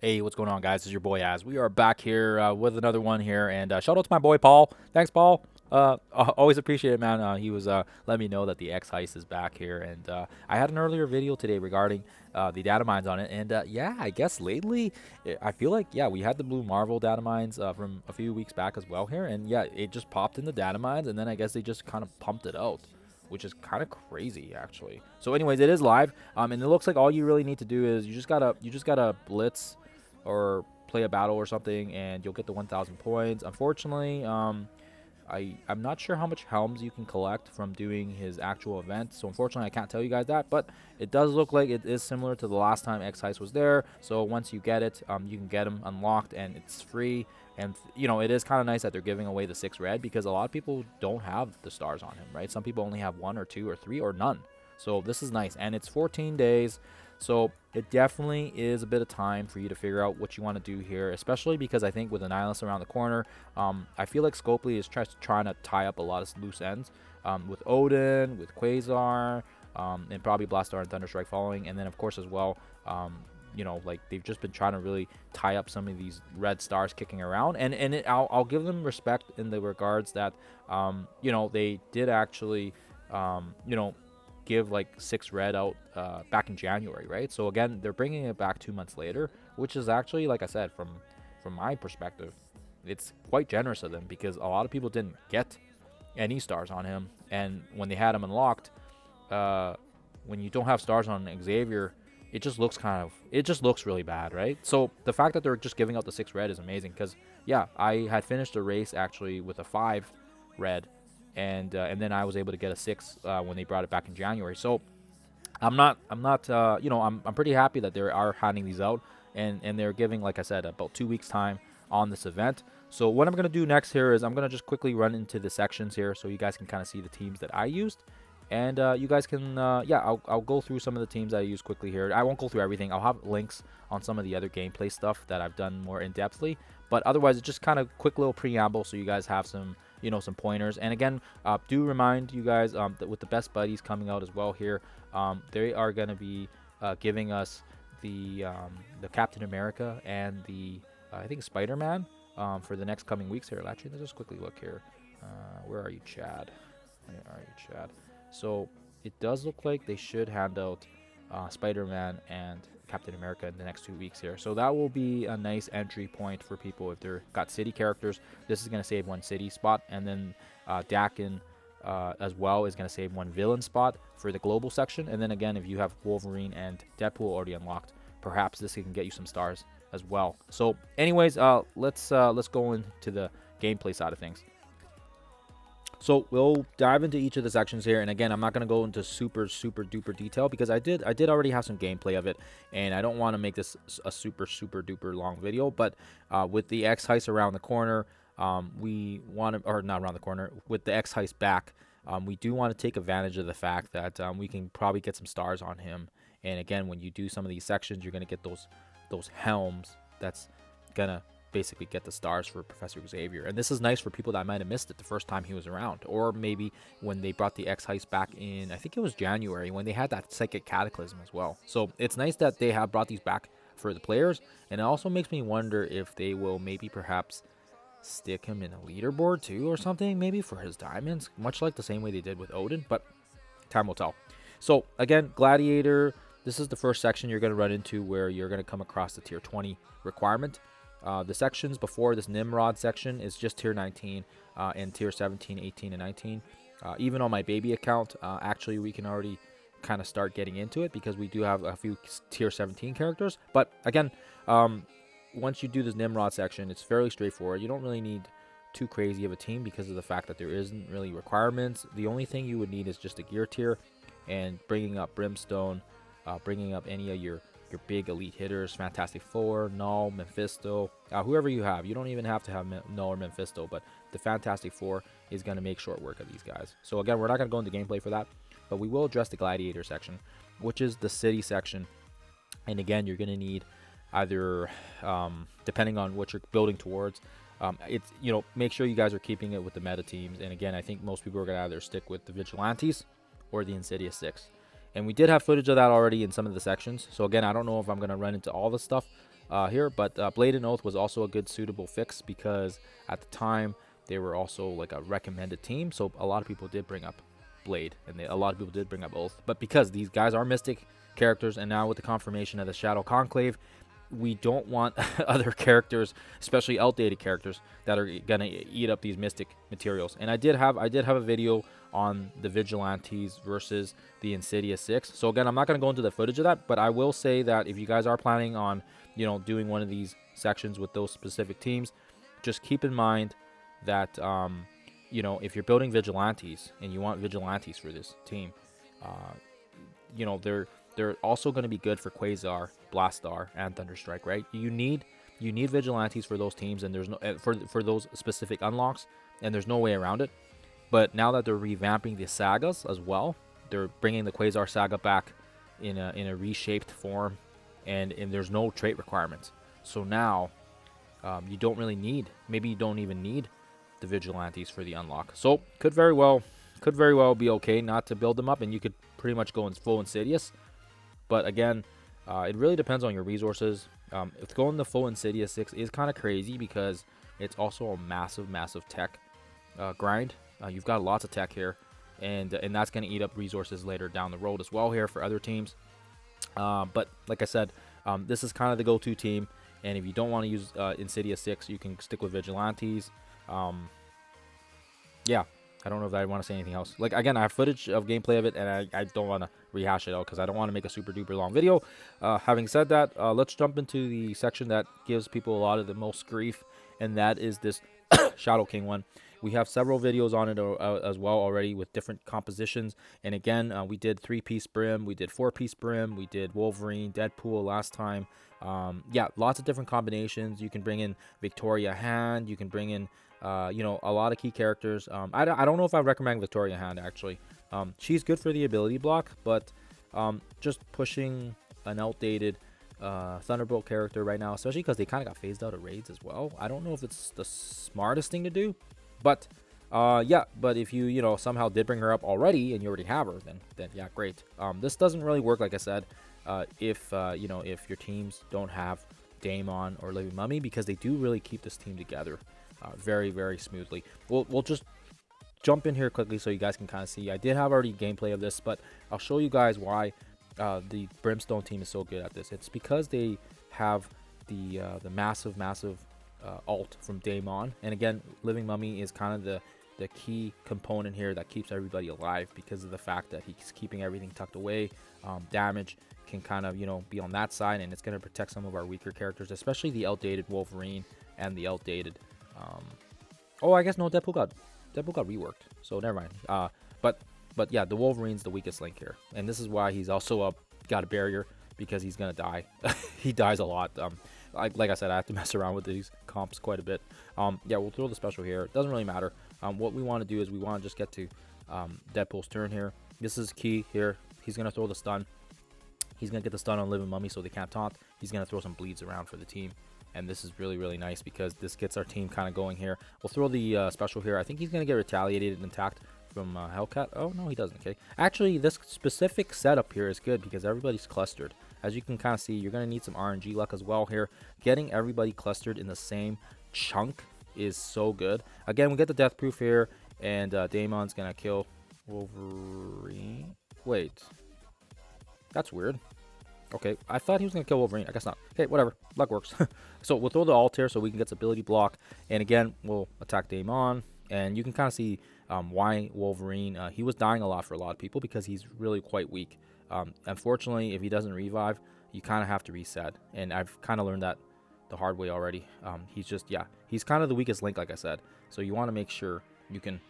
Hey, what's going on, guys? This is your boy Az. We are back here with another one here, and shout out to my boy Paul. Thanks, Paul. Always appreciate it, man. He was letting me know that the X-HEIST is back here, and I had an earlier video today regarding the data mines on it, and yeah, I guess lately I feel like we had the Blue Marvel data mines from a few weeks back as well here, and yeah, it just popped in the data mines, and then I guess they just kind of pumped it out, which is kind of crazy actually. So anyways, it is live, and it looks like all you really need to do is you just gotta blitz or play a battle or something, and you'll get the 1,000 points. Unfortunately, I'm not sure how much helms you can collect from doing his actual event, so unfortunately I can't tell you guys that, but it does look like it is similar to the last time X-HEIST was there. So once you get it, you can get them unlocked, and it's free. And you know, it is kind of nice that they're giving away the 6 red, because a lot of people don't have the stars on him, right? Some people only have 1 or 2 or 3 or none. So this is nice, and it's 14 days. So it definitely is a bit of time for you to figure out what you want to do here, especially because I think with Annihilus around the corner, I feel like Scopely is trying to tie up a lot of loose ends with Odin, with Quasar, and probably Blastar and Thunderstrike following. And then, of course, as well, you know, like they've just been trying to really tie up some of these red stars kicking around. And I'll give them respect in the regards that, you know, they did actually, you know, give like 6 red out back in January, right? So again, they're bringing it back 2 months later, which is actually, like I said, from my perspective, it's quite generous of them, because a lot of people didn't get any stars on him, and when they had him unlocked, when you don't have stars on Xavier, it just looks really bad, right? So the fact that they're just giving out the 6 red is amazing, because yeah, I had finished a race actually with a 5 red, and then I was able to get a 6 when they brought it back in January. So I'm not you know, I'm pretty happy that they are handing these out, and they're giving, like I said, about 2 weeks time on this event. So what I'm gonna do next here is I'm gonna just quickly run into the sections here, so you guys can kind of see the teams that I used, and you guys can yeah, I'll go through some of the teams I use quickly here. I won't go through everything. I'll have links on some of the other gameplay stuff that I've done more in-depthly, but otherwise it's just kind of quick little preamble, so you guys have some, you know, some pointers. And again, do remind you guys that with the best buddies coming out as well here, they are going to be giving us the Captain America and the I think Spider-Man for the next coming weeks here. Actually, let's just quickly look here. Where are you, Chad? Where are you, Chad? So it does look like they should hand out Spider-Man and Captain America in the next 2 weeks here. So that will be a nice entry point for people if they're got city characters. This is going to save 1 city spot, and then Dakin as well is going to save 1 villain spot for the global section. And then again, if you have Wolverine and Deadpool already unlocked, perhaps this can get you some stars as well. So anyways, let's go into the gameplay side of things. So we'll dive into each of the sections here, and again, I'm not going to go into super duper detail, because I did already have some gameplay of it, and I don't want to make this a super duper long video. But with the X-HEIST around the corner, we want to, or not around the corner, with the X-HEIST back, we do want to take advantage of the fact that we can probably get some stars on him. And again, when you do some of these sections, you're going to get those helms that's gonna basically get the stars for Professor Xavier. And this is nice for people that might have missed it the first time he was around, or maybe when they brought the X-HEIST back in, I think it was January, when they had that Psychic Cataclysm as well. So it's nice that they have brought these back for the players, and it also makes me wonder if they will maybe perhaps stick him in a leaderboard too or something, maybe for his diamonds, much like the same way they did with Odin, but time will tell. So again, Gladiator, this is the first section you're going to run into where you're going to come across the tier 20 requirement. The sections before this Nimrod section is just tier 19 and tier 17, 18, and 19. Even on my baby account, actually we can already kind of start getting into it, because we do have a few tier 17 characters. But again, once you do this Nimrod section, it's fairly straightforward. You don't really need too crazy of a team, because of the fact that there isn't really requirements. The only thing you would need is just a gear tier, and bringing up Brimstone, bringing up any of your big elite hitters, Fantastic Four, Null, Mephisto, whoever you have. You don't even have to have Null or Mephisto, but the Fantastic Four is going to make short work of these guys. So again, we're not going to go into gameplay for that, but we will address the Gladiator section, which is the city section. And again, you're going to need either, depending on what you're building towards, it's, you know, make sure you guys are keeping it with the meta teams. And again, I think most people are going to either stick with the Vigilantes or the Insidious 6. And we did have footage of that already in some of the sections. So again, I don't know if I'm going to run into all the stuff here. But Blade and Oath was also a good suitable fix because at the time they were also like a recommended team. So a lot of people did bring up Blade, and a lot of people did bring up Oath. But because these guys are Mystic characters, and now with the confirmation of the Shadow Conclave, we don't want other characters, especially outdated characters, that are gonna eat up these Mystic materials. And I did have a video on the Vigilantes versus the Insidious 6. So again, I'm not gonna go into the footage of that, but I will say that if you guys are planning on, you know, doing one of these sections with those specific teams, just keep in mind that you know, if you're building Vigilantes and you want Vigilantes for this team, you know, they're also going to be good for Quasar, Blastar, and Thunderstrike, right? You need Vigilantes for those teams, and there's no for those specific unlocks, and there's no way around it. But now that they're revamping the sagas as well, they're bringing the Quasar Saga back in a reshaped form, and there's no trait requirements. So now you don't really need, maybe you don't even need the Vigilantes for the unlock. So could very well be okay not to build them up, and you could pretty much go in full Insidious. But again, it really depends on your resources. If going the full Insidious 6 is kind of crazy because it's also a massive tech grind. You've got lots of tech here, and that's going to eat up resources later down the road as well here for other teams. But like I said, this is kind of the go-to team, and if you don't want to use Insidious 6, you can stick with Vigilantes. Yeah, I don't know if I want to say anything else. Like, again, I have footage of gameplay of it, and I don't want to rehash it out because I don't want to make a super duper long video. Having said that, let's jump into the section that gives people a lot of the most grief, and that is this ShadowKing one. We have several videos on it as well already with different compositions. And again, we did 3-piece brim, we did 4-piece brim, we did Wolverine, Deadpool last time. Yeah, lots of different combinations. You can bring in Victoria Hand, you can bring in you know, a lot of key characters. I don't know if I recommend Victoria Hand, actually. She's good for the ability block, but just pushing an outdated Thunderbolt character right now, especially because they kind of got phased out of raids as well. I don't know if it's the smartest thing to do, but yeah, but if you know, somehow did bring her up already and you already have her, then yeah, great. This doesn't really work, like I said, if you know, if your teams don't have Daemon or Living Mummy, because they do really keep this team together very smoothly. We'll just jump in here quickly so you guys can kind of see. I did have already gameplay of this, but I'll show you guys why the Brimstone team is so good at this. It's because they have the massive ult from Daemon, and again, Living Mummy is kind of the key component here that keeps everybody alive because of the fact that he's keeping everything tucked away. Damage can kind of, you know, be on that side, and it's going to protect some of our weaker characters, especially the outdated Wolverine and the outdated oh, I guess no, Deadpool got reworked, so never mind. But yeah, the Wolverine's the weakest link here, and this is why he's also got a barrier, because he's gonna die. He dies a lot. Like I said, I have to mess around with these comps quite a bit. Yeah, we'll throw the special here. It doesn't really matter. What we want to do is we want to just get to Deadpool's turn here. This is key here. He's gonna throw the stun. He's gonna get the stun on Living Mummy so they can't taunt. He's gonna throw some bleeds around for the team. And this is really nice because this gets our team kind of going here. We'll throw the special here. I think he's going to get retaliated and attacked from Hellcat. Oh, no, he doesn't. Okay. Actually, this specific setup here is good because everybody's clustered. As you can kind of see, you're going to need some RNG luck as well here. Getting everybody clustered in the same chunk is so good. Again, we get the death proof here, and Daemon's going to kill Wolverine. Wait. That's weird. Okay, I thought he was going to kill Wolverine. I guess not. Okay, whatever. Luck works. So we'll throw the ult here so we can get the ability block. And again, we'll attack Daemon. And you can kind of see why Wolverine, he was dying a lot for a lot of people because he's really quite weak. Unfortunately, if he doesn't revive, you kind of have to reset. And I've kind of learned that the hard way already. He's just, yeah, he's kind of the weakest link, like I said. So you want to make sure you can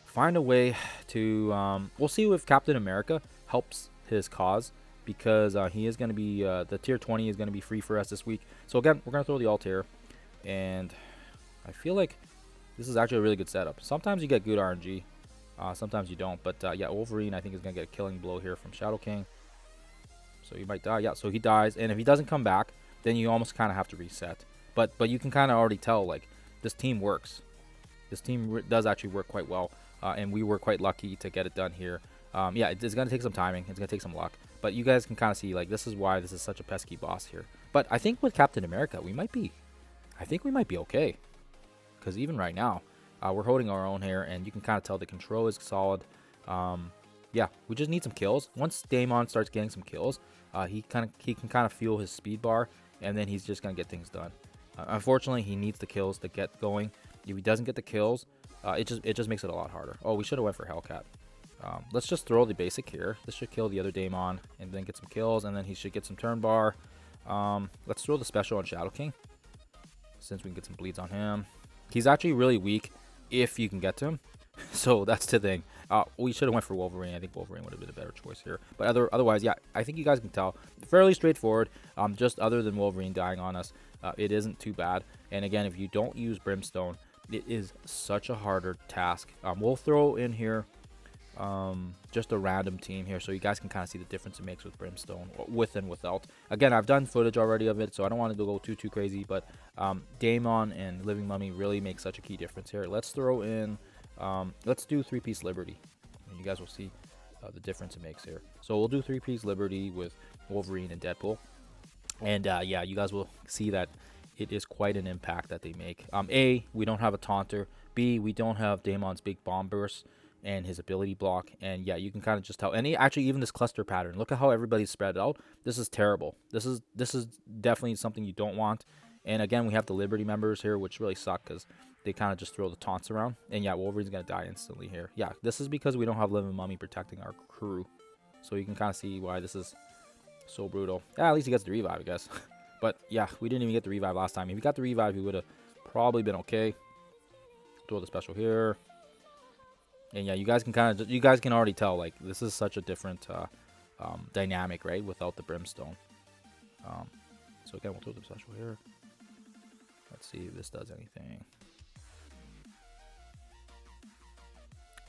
find a way to, we'll see if Captain America helps his cause, because he is going to be, the tier 20 is going to be free for us this week. So again, we're going to throw the ult here, and I feel like this is actually a really good setup. Sometimes you get good RNG, sometimes you don't, but yeah, Wolverine I think is going to get a killing blow here from ShadowKing. So he might die. Yeah, so he dies, and if he doesn't come back, then you almost kind of have to reset. But you can kind of already tell, like, this team works. This team does actually work quite well, and we were quite lucky to get it done here. Yeah, it's going to take some timing. It's going to take some luck. But you guys can kind of see, like, this is why this is such a pesky boss here. But I think with Captain America, I think we might be okay. Because even right now, we're holding our own here, and you can kind of tell the control is solid. Yeah, we just need some kills. Once Daemon starts getting some kills, he can kind of feel his speed bar, and then he's just going to get things done. Unfortunately, he needs the kills to get going. If he doesn't get the kills, it just makes it a lot harder. Oh, we should have went for Hellcat. Let's just throw the basic here. This should kill the other Daemon and then get some kills, and then he should get some turn bar. Let's throw the special on ShadowKing, since we can get some bleeds on him. He's actually really weak if you can get to him. So that's the thing. We should have went for Wolverine. I think Wolverine would have been a better choice here. But otherwise, yeah, I think you guys can tell. Fairly straightforward. Just other than Wolverine dying on us, it isn't too bad. And again, if you don't use Brimstone, it is such a harder task. We'll throw in here just a random team here, so you guys can kind of see the difference it makes with Brimstone, with and without. Again, I've done footage already of it, so I don't want to go too crazy, but Daemon and Living Mummy really make such a key difference here. Let's throw in, let's do 3-piece Liberty, and you guys will see the difference it makes here. So we'll do 3-piece Liberty with Wolverine and Deadpool, and yeah, you guys will see that it is quite an impact that they make. A, we don't have a taunter. B, we don't have Daemon's big bomb burst and his ability block. And yeah, you can kind of just tell. And actually, even this cluster pattern, look at how everybody's spread out. This is terrible. This is definitely something you don't want. And again, we have the Liberty members here, which really suck because they kind of just throw the taunts around. And yeah, Wolverine's gonna die instantly here. Yeah, this is because we don't have Living Mummy protecting our crew. So you can kind of see why this is so brutal. Yeah, at least he gets the revive, I guess. But yeah, we didn't even get the revive last time. If he got the revive, he would have probably been okay. Throw the special here. And yeah, you guys can already tell, like, this is such a different dynamic, right, without the Brimstone. So again, we'll throw the special here. Let's see if this does anything.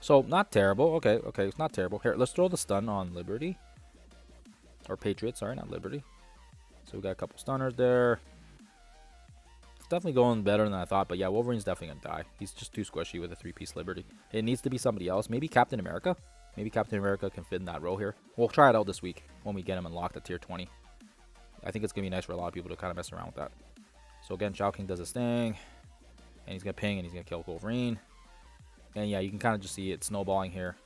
So not terrible. Okay, it's not terrible. Here, let's throw the stun on Liberty. Or Patriot, sorry, not Liberty. So we got a couple stunners there. It's definitely going better than I thought, but yeah, Wolverine's definitely gonna die. He's just too squishy with a 3-piece Liberty. It needs to be somebody else. Maybe Captain America. Maybe Captain America can fit in that role here. We'll try it out this week when we get him unlocked at tier 20. I think it's gonna be nice for a lot of people to kind of mess around with that. So again, ShadowKing does his thing, and he's gonna ping and he's gonna kill Wolverine. And yeah, you can kind of just see it snowballing here.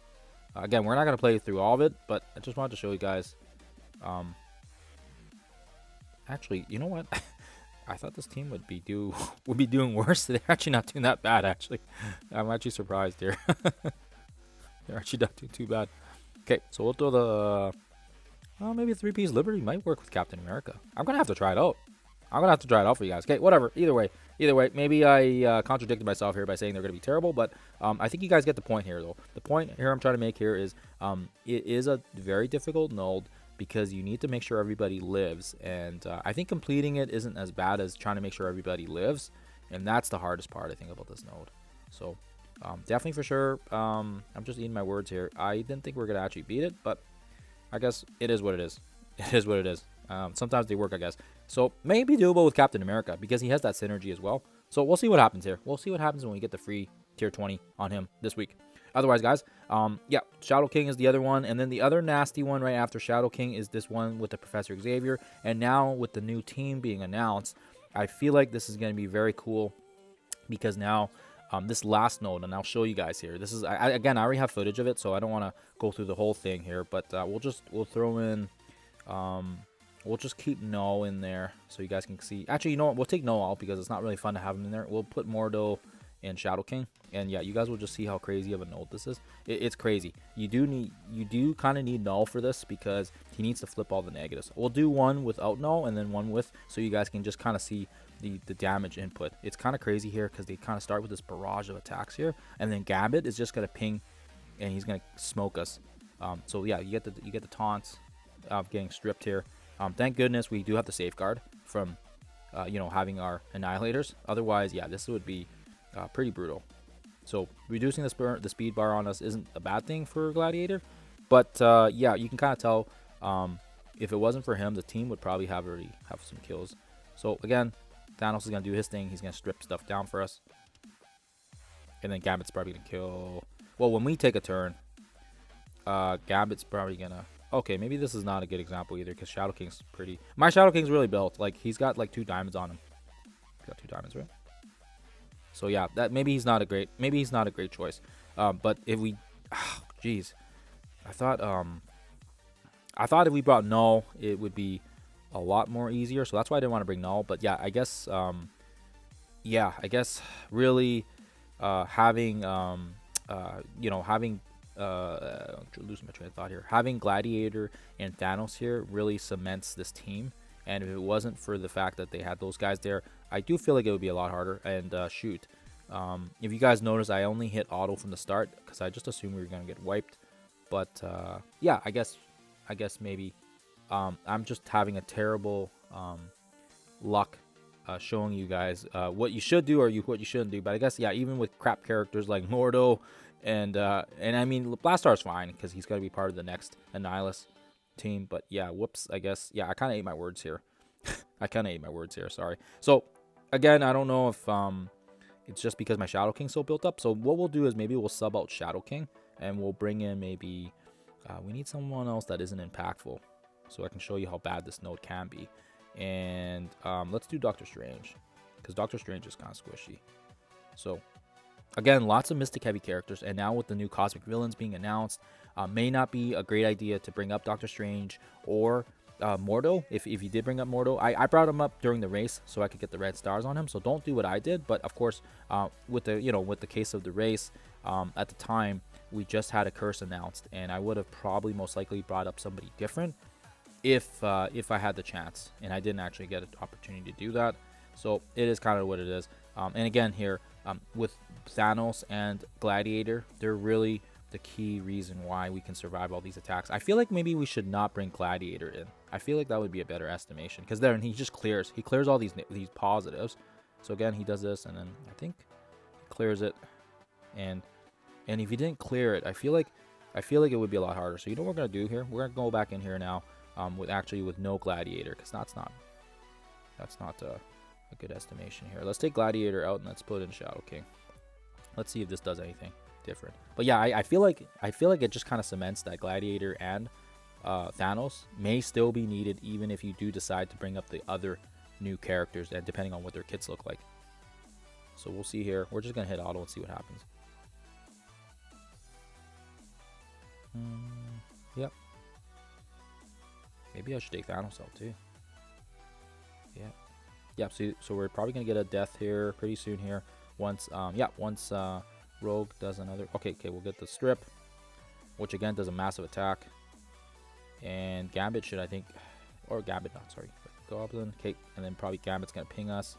Again, we're not gonna play through all of it, but I just wanted to show you guys. Actually, you know what? I thought this team would be doing worse. They're actually not doing that bad. Actually, I'm actually surprised here. They're actually not doing too bad. Okay, so we'll throw the maybe a 3-piece Liberty might work with Captain America. I'm gonna have to try it out. I'm gonna have to try it out for you guys. Okay, whatever. Either way, maybe I contradicted myself here by saying they're gonna be terrible, but I think you guys get the point here, though. The point here I'm trying to make here is it is a very difficult node, because you need to make sure everybody lives, and I think completing it isn't as bad as trying to make sure everybody lives, and that's the hardest part, I think, about this node. So definitely for sure, I'm just eating my words here. I didn't think we were gonna actually beat it, but I guess it is what it is. It is what it is. Sometimes they work, I guess. So maybe doable with Captain America, because he has that synergy as well. So we'll see what happens here. We'll see what happens when we get the free tier 20 on him this week. Otherwise, guys, yeah, ShadowKing is the other one, and then the other nasty one right after ShadowKing is this one with the Professor Xavier. And now with the new team being announced, I feel like this is going to be very cool, because now this last node, and I'll show you guys here. This is again, I already have footage of it, so I don't want to go through the whole thing here, but we'll throw in we'll just keep No in there so you guys can see. Actually, you know what? We'll take No out because it's not really fun to have him in there. We'll put Mordo and ShadowKing, and yeah, you guys will just see how crazy of a node this is. It's crazy. You do kind of need Null for this, because he needs to flip all the negatives. We'll do one without Null and then one with, so you guys can just kind of see the damage input. It's kind of crazy here because they kind of start with this barrage of attacks here, and then Gambit is just gonna ping, and he's gonna smoke us. So yeah, you get the taunts of getting stripped here. Thank goodness we do have the safeguard from you know, having our annihilators. Otherwise, yeah, this would be pretty brutal. So reducing the speed bar on us isn't a bad thing for Gladiator, but yeah, you can kind of tell if it wasn't for him, the team would probably already have some kills. So again, Thanos is gonna do his thing. He's gonna strip stuff down for us, and then Gambit's probably gonna kill. Well, when we take a turn, Gambit's probably gonna. Okay, maybe this is not a good example either because ShadowKing's pretty. My ShadowKing's really built. Like he's got like 2 diamonds on him. He's got 2 diamonds, right? So yeah, that maybe he's not a great. Maybe he's not a great choice. But if we, jeez, I thought if we brought Null, it would be a lot more easier. So that's why I didn't want to bring Null. But yeah, I guess. Yeah, I guess really having you know, having losing my train of thought here. Having Gladiator and Thanos here really cements this team. And if it wasn't for the fact that they had those guys there, I do feel like it would be a lot harder. And shoot, if you guys notice, I only hit auto from the start because I just assumed we were gonna get wiped. But yeah, I guess maybe I'm just having a terrible luck showing you guys what you should do or what you shouldn't do. But I guess yeah, even with crap characters like Mordo and I mean Blastar's fine because he's got to be part of the next Annihilus team. But yeah, whoops, I guess yeah, I kind of ate my words here. Sorry. So again, I don't know if it's just because my ShadowKing's so built up. So what we'll do is maybe we'll sub out ShadowKing and we'll bring in maybe we need someone else that isn't impactful, so I can show you how bad this node can be. And let's do Doctor Strange because Doctor Strange is kind of squishy. So again, lots of mystic heavy characters, and now with the new cosmic villains being announced, may not be a great idea to bring up Doctor Strange or Mordo. If you did bring up Mordo, I brought him up during the race so I could get the red stars on him. So don't do what I did. But of course, with the case of the race, at the time we just had a curse announced, and I would have probably most likely brought up somebody different if I had the chance, and I didn't actually get an opportunity to do that. So it is kind of what it is. And again here with Thanos and Gladiator, they're really the key reason why we can survive all these attacks. I feel like maybe we should not bring Gladiator in. I feel like that would be a better estimation because then he just clears all these positives. So again, he does this, and then I think he clears it, and if he didn't clear it, I feel like it would be a lot harder. So you know what we're gonna do here? We're gonna go back in here now with no Gladiator, because that's not a good estimation here. Let's take Gladiator out and let's put in ShadowKing. Let's see if this does anything different. But yeah, I feel like it just kind of cements that Gladiator and Thanos may still be needed even if you do decide to bring up the other new characters, and depending on what their kits look like. So we'll see here. We're just gonna hit auto and see what happens. Yep. Maybe I should take Thanos out too. Yeah. Yep. So we're probably gonna get a death here pretty soon here. Once Rogue does another. Okay. We'll get the strip, which again does a massive attack. And Gambit should, I think, or Gambit, not sorry, Goblin. Okay, and then probably Gambit's gonna ping us.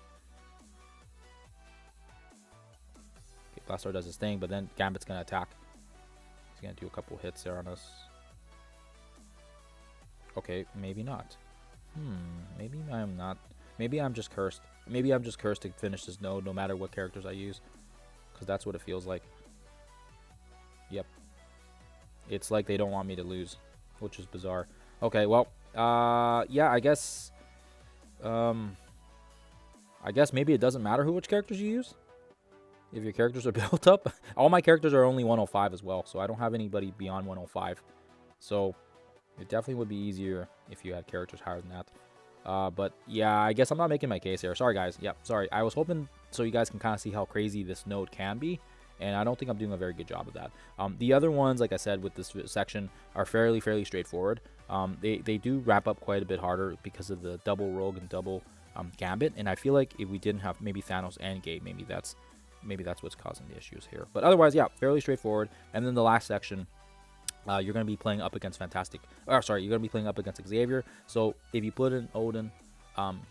Okay, Blastar does his thing, but then Gambit's gonna attack. He's gonna do a couple hits there on us. Okay, maybe not. Maybe I'm not. Maybe I'm just cursed. Maybe I'm just cursed to finish this node no matter what characters I use, because that's what it feels like. Yep. It's like they don't want me to lose, which is bizarre. Okay, well, yeah, I guess maybe it doesn't matter which characters you use. If your characters are built up. All my characters are only 105 as well, so I don't have anybody beyond 105. So it definitely would be easier if you had characters higher than that. But yeah, I guess I'm not making my case here. Sorry, guys. Yeah, sorry. I was hoping so you guys can kind of see how crazy this node can be, and I don't think I'm doing a very good job of that. The other ones, like I said, with this section are fairly straightforward. They do wrap up quite a bit harder because of the double Rogue and double Gambit, and I feel like if we didn't have maybe Thanos and Gabe, maybe that's what's causing the issues here. But otherwise, yeah, fairly straightforward. And then the last section, you're going to be playing up against you're going to be playing up against Xavier. So if you put in Odin,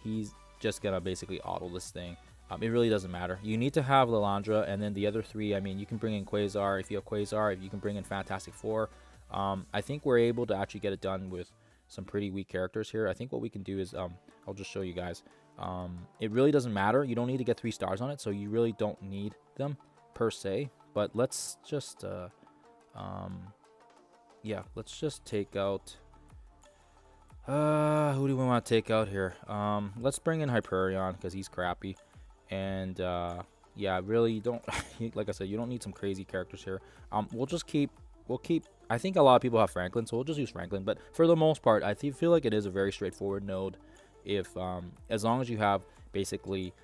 he's just going to basically auto this thing. It really doesn't matter. You need to have Lilandra, and then the other three, I mean, you can bring in Quasar if you have Quasar, if you can bring in Fantastic Four. I think we're able to actually get it done with some pretty weak characters here. I think what we can do is, I'll just show you guys. It really doesn't matter. You don't need to get 3 stars on it, so you really don't need them per se. But let's just, yeah, let's just take out. Who do we want to take out here? Let's bring in Hyperion because he's crappy, and yeah, really don't. Like I said, you don't need some crazy characters here. We'll keep. I think a lot of people have Franklin, so we'll just use Franklin. But for the most part, I feel like it is a very straightforward node. If as long as you have basically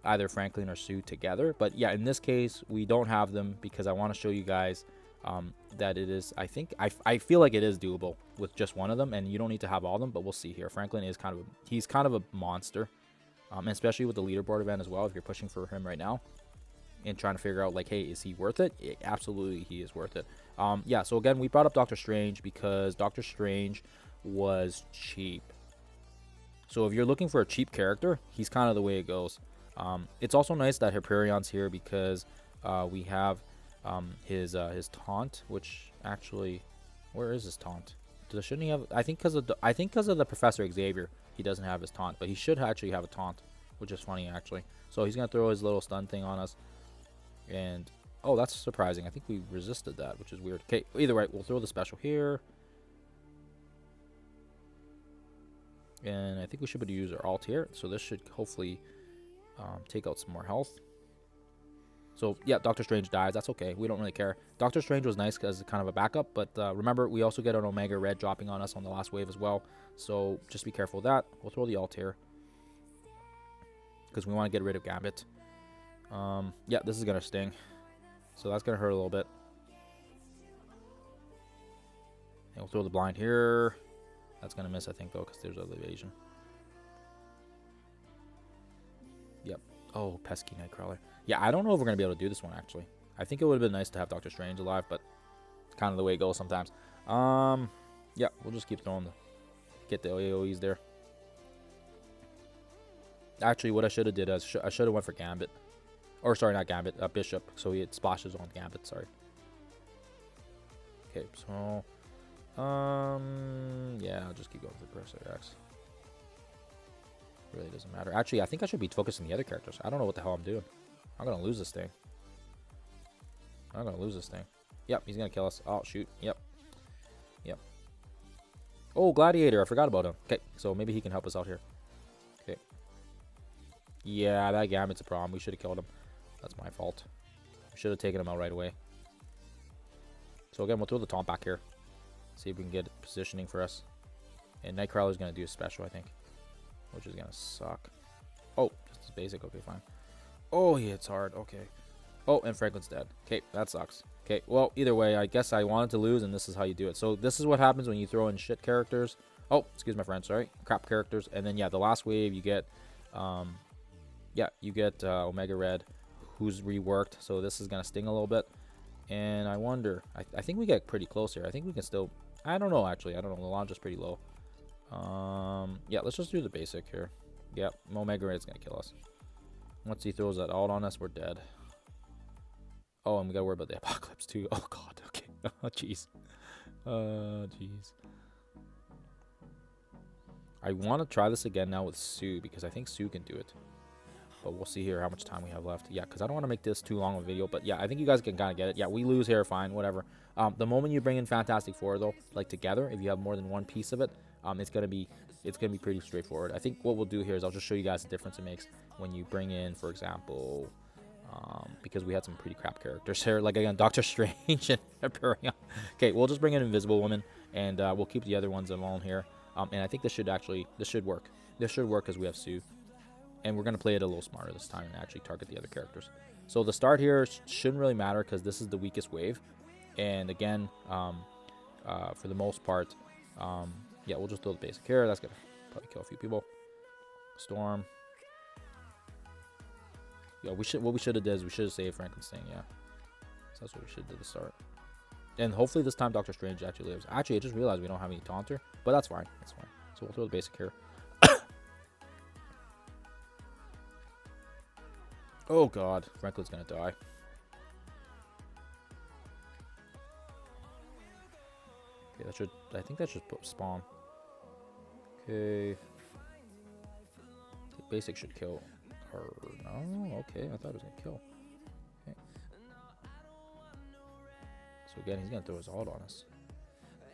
either Franklin or Sue together. But yeah, in this case, we don't have them because I want to show you guys that it is. I feel like it is doable with just one of them, and you don't need to have all of them. But we'll see here. Franklin is he's kind of a monster, and especially with the leaderboard event as well. If you're pushing for him right now and trying to figure out like, hey, is he worth it? Absolutely, he is worth it. Yeah. So again, we brought up Doctor Strange because Doctor Strange was cheap. So if you're looking for a cheap character, he's kind of the way it goes. It's also nice that Hyperion's here because we have his taunt, which actually, where is his taunt? Shouldn't he have? I think because of the Professor Xavier, he doesn't have his taunt, but he should actually have a taunt, which is funny actually. So he's gonna throw his little stun thing on us, and oh, that's surprising. I think we resisted that, which is weird. Okay, either way, we'll throw the special here. And I think we should be able to use our alt here. So this should hopefully take out some more health. So yeah, Doctor Strange dies. That's okay. We don't really care. Doctor Strange was nice as kind of a backup. But remember, we also get an Omega Red dropping on us on the last wave as well. So just be careful of that. We'll throw the alt here. Because we want to get rid of Gambit. Yeah, this is going to sting. So that's going to hurt a little bit. And we'll throw the blind here. That's going to miss, I think, though, because there's other evasion. Yep. Oh, pesky Nightcrawler. Yeah, I don't know if we're going to be able to do this one, actually. I think it would have been nice to have Doctor Strange alive, but it's kind of the way it goes sometimes. Yeah, we'll just keep throwing get the AoEs there. Actually, what I should have did is I should have went for Gambit. Or, sorry, not Gambit, Bishop. So he had splashes on Gambit, sorry. Okay, so... yeah, I'll just keep going for Professor X. Really doesn't matter. Actually, I think I should be focusing the other characters. I don't know what the hell I'm doing. I'm gonna lose this thing. I'm gonna lose this thing. Yep, he's gonna kill us. Oh, shoot. Yep. Yep. Oh, Gladiator. I forgot about him. Okay, so maybe he can help us out here. Okay. Yeah, that Gambit's a problem. We should have killed him. That's my fault. We should have taken him out right away. So again, we'll throw the taunt back here. See if we can get positioning for us. And Nightcrawler's going to do a special, I think. Which is going to suck. Oh, just as basic. Okay, fine. Oh, yeah, it's hard. Okay. Oh, and Franklin's dead. Okay, that sucks. Okay, well, either way, I guess I wanted to lose, and this is how you do it. So this is what happens when you throw in shit characters. Oh, excuse my friend, sorry. Crap characters. And then, yeah, the last wave, you get... yeah, you get Omega Red, who's reworked. So this is going to sting a little bit. And I wonder, I think we get pretty close here. I think we can still, I don't know actually. I don't know. The launch is pretty low. Yeah, let's just do the basic here. Yep, Omega Red is going to kill us. Once he throws that alt on us, we're dead. Oh, and we got to worry about the apocalypse too. Oh, God. Okay. Oh, jeez. Jeez. I want to try this again now with Sue because I think Sue can do it. But we'll see here how much time we have left. Yeah, because I don't want to make this too long of a video. But yeah, I think you guys can kind of get it. Yeah, we lose here, fine, whatever. The moment you bring in Fantastic Four, though, like together, if you have more than one piece of it, it's gonna be pretty straightforward. I think what we'll do here is I'll just show you guys the difference it makes when you bring in, for example, because we had some pretty crap characters here, like again, Doctor Strange and Hyperion. Okay, we'll just bring in Invisible Woman, and we'll keep the other ones alone here. And I think this should work. This should work because we have Sue. And we're going to play it a little smarter this time and actually target the other characters. So the start here shouldn't really matter because this is the weakest wave. And again, for the most part, yeah, we'll just throw the basic here. That's going to probably kill a few people. Storm. Yeah, what we should have did is we should have saved Frankenstein, yeah. So that's what we should do to start. And hopefully this time Doctor Strange actually lives. Actually, I just realized we don't have any taunter, but that's fine. That's fine. So we'll throw the basic here. Oh God, Franklin's gonna die. Okay, I think that should spawn. Okay. The basic should kill. Or, no, okay, I thought it was gonna kill. Okay. So again, he's gonna throw his ult on us.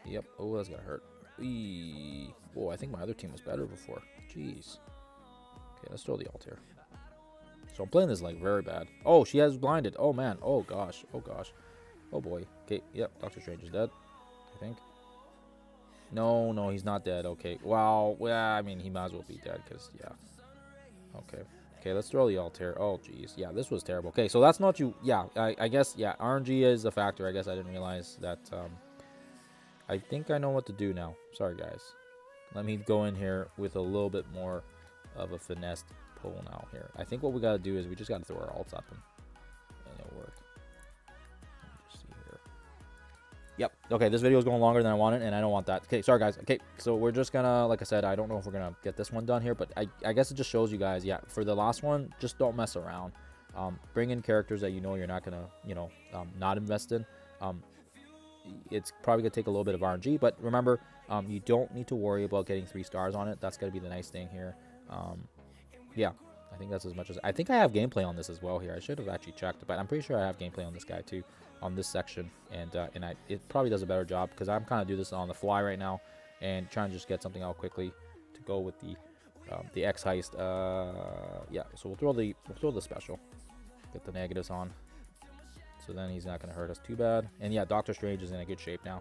Yep, oh, that's gonna hurt. Eee. Whoa, I think my other team was better before. Jeez. Okay, let's throw the ult here. So I'm playing this like very bad. Oh, she has blinded. Oh man. Oh gosh. Oh gosh. Oh boy. Okay. Yep. Doctor Strange is dead. I think. No, no, he's not dead. Okay. Well, I mean, he might as well be dead because, yeah. Okay. Okay, let's throw the Altair. Oh, jeez. Yeah, this was terrible. Okay, so that's not you. Yeah, I guess, yeah, RNG is a factor. I guess I didn't realize that. I think I know what to do now. Sorry, guys. Let me go in here with a little bit more of a finessed pull now here. I think what we got to do is we just got to throw our ults at them. And it'll work. Let me just see here. Yep. Okay, this video is going longer than I wanted, and I don't want that. Okay, sorry, guys. Okay, so we're just going to, like I said, I don't know if we're going to get this one done here, but I guess it just shows you guys, yeah, for the last one, just don't mess around. Bring in characters that you know you're not going to, you know, not invest in. It's probably going to take a little bit of RNG, but remember, you don't need to worry about getting 3 stars on it. That's going to be the nice thing here. Yeah, I think that's as much as... I think I have gameplay on this as well here. I should have actually checked, but I'm pretty sure I have gameplay on this guy too, on this section. And it probably does a better job because I'm kind of doing this on the fly right now and trying to just get something out quickly to go with the X-HEIST. Yeah, so we'll throw the special. Get the negatives on. So then he's not going to hurt us too bad. And yeah, Doctor Strange is in a good shape now.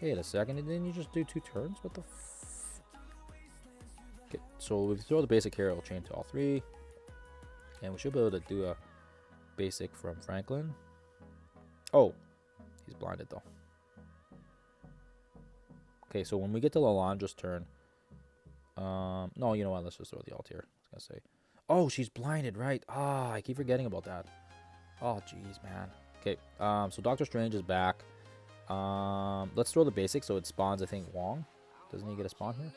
Wait a second, didn't you just do 2 turns? What the f... Okay, so if we throw the basic here, it'll chain to all 3. And we should be able to do a basic from Franklin. Oh, he's blinded though. Okay, so when we get to Lalandra's turn... no, you know what, let's just throw the ult here. I was going to say... Oh, she's blinded, right? Ah, I keep forgetting about that. Oh, jeez, man. Okay, so Doctor Strange is back. Let's throw the basic so it spawns, I think, Wong. Doesn't he get a spawn here?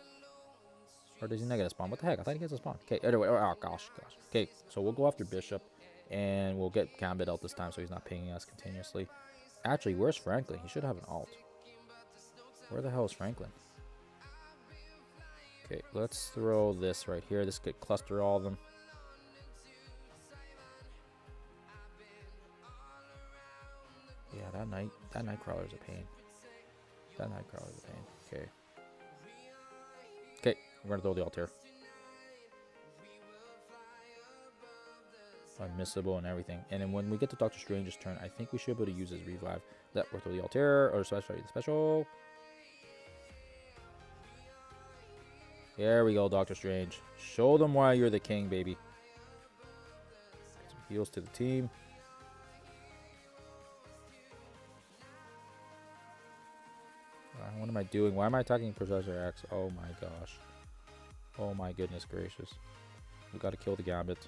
Or does he not get a spawn? What the heck? I thought he gets a spawn. Okay, anyway, oh, gosh. Okay, so we'll go after Bishop, and we'll get Gambit out this time so he's not pinging us continuously. Actually, where's Franklin? He should have an ult. Where the hell is Franklin? Okay, let's throw this right here. This could cluster all of them. Yeah, that Nightcrawler is a pain. That Nightcrawler is a pain. Okay. Okay, we're gonna throw the ult here. Unmissable and everything. And then when we get to Doctor Strange's turn, I think we should be able to use his revive. That we're throw the ult here, or sorry, the special. There we go, Doctor Strange. Show them why you're the king, baby. Some heals to the team. What am I doing? Why am I attacking Professor X? Oh my gosh. Oh my goodness gracious. We gotta kill the Gambit.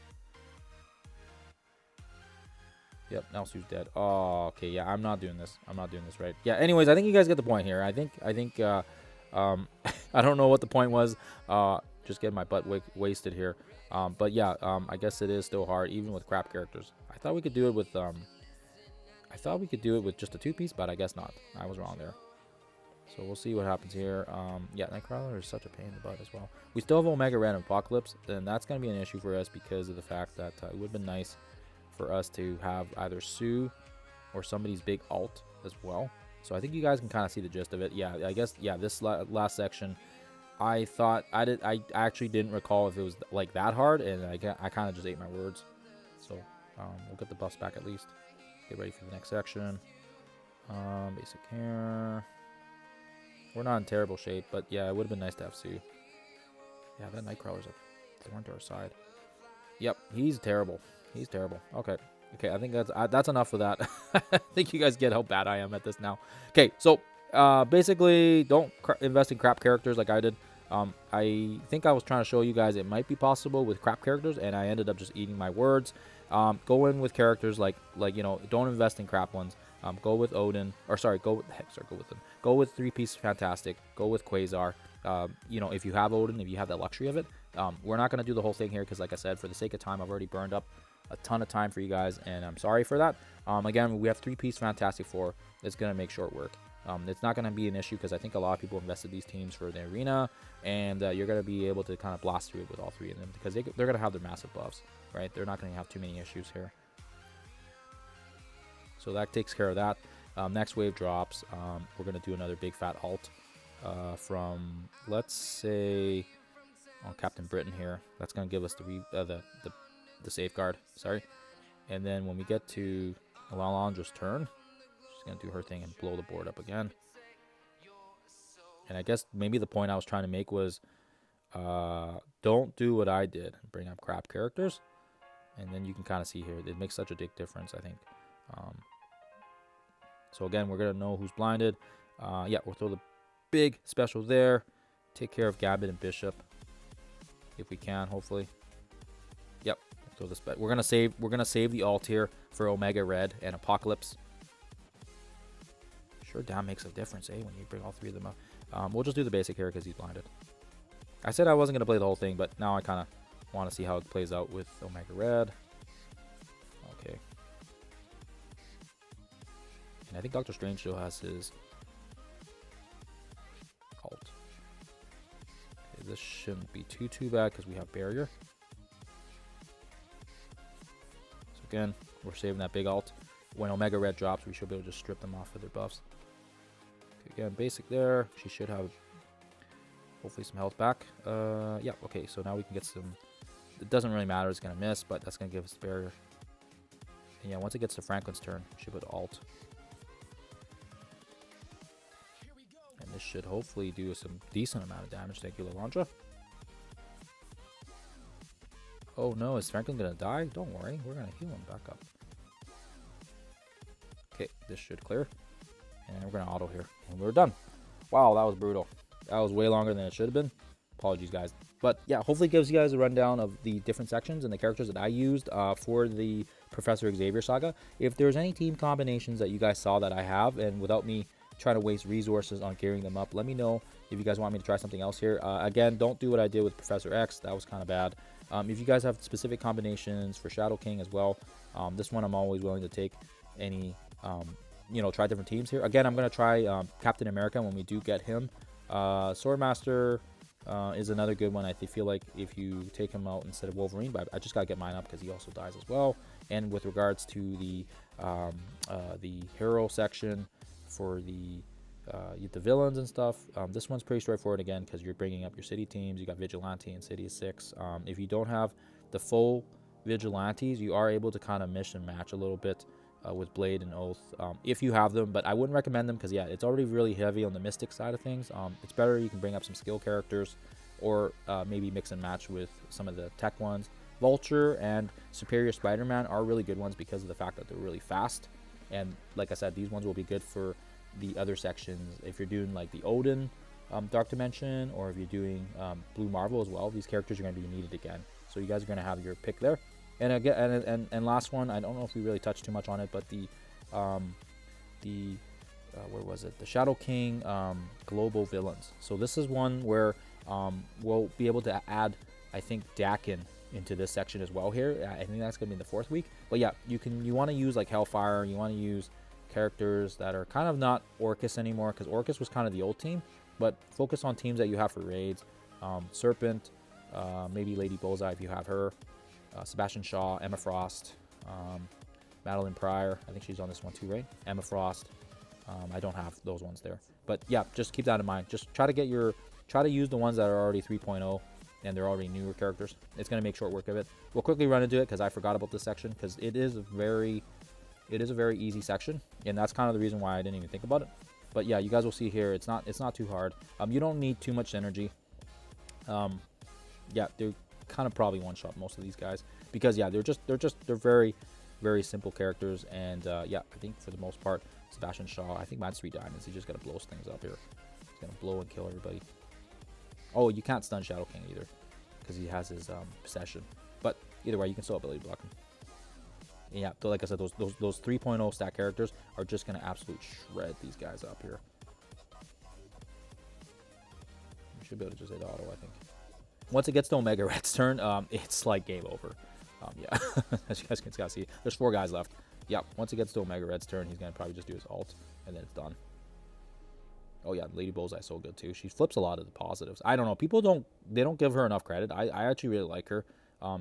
Yep, now Sue's dead. Oh, okay, yeah, I'm not doing this. I'm not doing this right. Yeah, anyways, I think you guys get the point here. I think I don't know what the point was. Just getting my butt wasted here. But yeah, I guess it is still hard, even with crap characters. I thought we could do it with just a 2-piece, but I guess not. I was wrong there. So we'll see what happens here. Yeah, Nightcrawler is such a pain in the butt as well. We still have Omega Red and Apocalypse, and that's going to be an issue for us because of the fact that it would have been nice for us to have either Sue or somebody's big ult as well. So I think you guys can kind of see the gist of it. Yeah, I guess, yeah, this last section, I thought, I actually didn't recall if it was like that hard, and I kind of just ate my words. So we'll get the buffs back at least. Get ready for the next section. Basic here. We're not in terrible shape, but yeah, it would have been nice to have Sue. Yeah, that Nightcrawler's a thorn to our side. Yep, he's terrible. He's terrible. Okay, I think that's enough for that. I think you guys get how bad I am at this now. Okay, so basically, don't invest in crap characters like I did. I think I was trying to show you guys it might be possible with crap characters, and I ended up just eating my words. Go in with characters like you know, don't invest in crap ones. Go with Odin, or sorry, go with 3-piece Fantastic. Go with Quasar. You know, if you have Odin, if you have that luxury of it, we're not going to do the whole thing here because, like I said, for the sake of time, I've already burned up a ton of time for you guys, and I'm sorry for that. Again, we have 3-piece Fantastic Four. It's going to make short work. It's not going to be an issue because I think a lot of people invested these teams for the arena, and you're going to be able to kind of blast through it with all 3 of them because they're going to have their massive buffs, right? They're not going to have too many issues here. So that takes care of that. Next wave drops. We're going to do another big fat ult from, let's say, Captain Britain here. That's going to give us the safeguard. Sorry. And then when we get to Lalandra's turn, she's going to do her thing and blow the board up again. And I guess maybe the point I was trying to make was don't do what I did. Bring up crap characters. And then you can kind of see here. It makes such a big difference, I think. So again, we're going to know who's blinded. Yeah, we'll throw the big special there. Take care of Gambit and Bishop. If we can, hopefully. Yep. Throw this back. We're gonna save the ult here for Omega Red and Apocalypse. Sure, down makes a difference, when you bring all three of them up. We'll just do the basic here because he's blinded. I said I wasn't gonna play the whole thing, but now I kind of want to see how it plays out with Omega Red. Okay. And I think Doctor Strange still has his ult. Okay, this shouldn't be too bad because we have barrier. So again, we're saving that big ult. When Omega Red drops, we should be able to just strip them off of their buffs. Okay, again, basic there. She should have hopefully some health back. Yeah, okay, so now we can get some. It doesn't really matter, it's going to miss, but that's going to give us the barrier. And yeah, once it gets to Franklin's turn, we should put ult. And this should hopefully do some decent amount of damage. Thank you, Lalandra. Oh no, is Franklin going to die? Don't worry, we're going to heal him back up. Okay, this should clear. And we're going to auto here. And we're done. Wow, that was brutal. That was way longer than it should have been. Apologies, guys. But yeah, hopefully it gives you guys a rundown of the different sections and the characters that I used for the Professor Xavier Saga. If there's any team combinations that you guys saw that I have, and without me trying to waste resources on gearing them up, let me know if you guys want me to try something else here. Again, don't do what I did with Professor X. That was kind of bad. If you guys have specific combinations for ShadowKing as well, this one I'm always willing to take any, try different teams here. Again, I'm going to try Captain America when we do get him. Swordmaster is another good one. I feel like if you take him out instead of Wolverine, but I just got to get mine up because he also dies as well. And with regards to the hero section for the villains and stuff, this one's pretty straightforward again because you're bringing up your city teams. You got Vigilante and City of 6. If you don't have the full Vigilantes, you are able to kind of mission match a little bit with Blade and Oath if you have them, but I wouldn't recommend them because yeah, it's already really heavy on the Mystic side of things. It's better you can bring up some skill characters or maybe mix and match with some of the tech ones. Vulture and Superior Spider-Man are really good ones because of the fact that they're really fast, and like I said, these ones will be good for the other sections if you're doing like the Odin Dark Dimension, or if you're doing Blue Marvel as well. These characters are going to be needed again, so you guys are going to have your pick there. And again, and last one, I don't know if we really touched too much on it, but the where was it? The ShadowKing global villains. So this is one where we'll be able to add, I think, Dakin into this section as well here. I think that's gonna be in the 4th week. But yeah, you want to use like Hellfire. You want to use characters that are kind of not Orcus anymore, because Orcus was kind of the old team. But focus on teams that you have for raids. Serpent, maybe Lady Bullseye if you have her. Sebastian Shaw, Emma Frost, Madeline Pryor. I think she's on this one too, right? Emma Frost. I don't have those ones there, but yeah, just keep that in mind. Just try to use the ones that are already 3.0 and they're already newer characters. It's gonna make short work of it. We'll quickly run into it because I forgot about this section because it is a very easy section, and that's kind of the reason why I didn't even think about it. But yeah, you guys will see here. It's not too hard. You don't need too much energy. Yeah, they're kind of probably one shot most of these guys because yeah, they're very, very simple characters. And yeah, I think for the most part, Sebastian Shaw, I think mine's 3 diamonds. He just gotta blow things up here. He's gonna blow and kill everybody. Oh, you can't stun ShadowKing either because he has his possession. But either way, you can still ability block him. And yeah, so like I said, those 3.0 stat characters are just gonna absolute shred these guys up here. We should be able to just hit auto, I think. Once it gets to Omega Red's turn, it's like game over. Yeah, as you guys can see, there's 4 guys left. Yeah, once it gets to Omega Red's turn, he's gonna probably just do his ult, and then it's done. Oh yeah, Lady Bullseye's so good too. She flips a lot of the positives. I don't know, people don't give her enough credit. I actually really like her.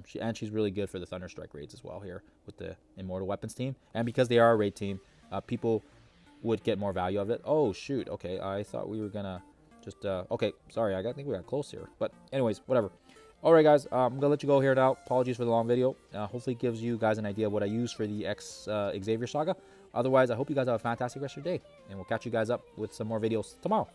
She's really good for the Thunderstrike raids as well here with the Immortal Weapons team, and because they are a raid team, people would get more value of it. Oh shoot, okay, I thought we were gonna just okay, sorry, I think we got close here, but anyways, whatever. All right, guys, I'm gonna let you go here now. Apologies for the long video. Hopefully it gives you guys an idea of what I use for the Xavier Saga. Otherwise, I hope you guys have a fantastic rest of your day, and we'll catch you guys up with some more videos tomorrow.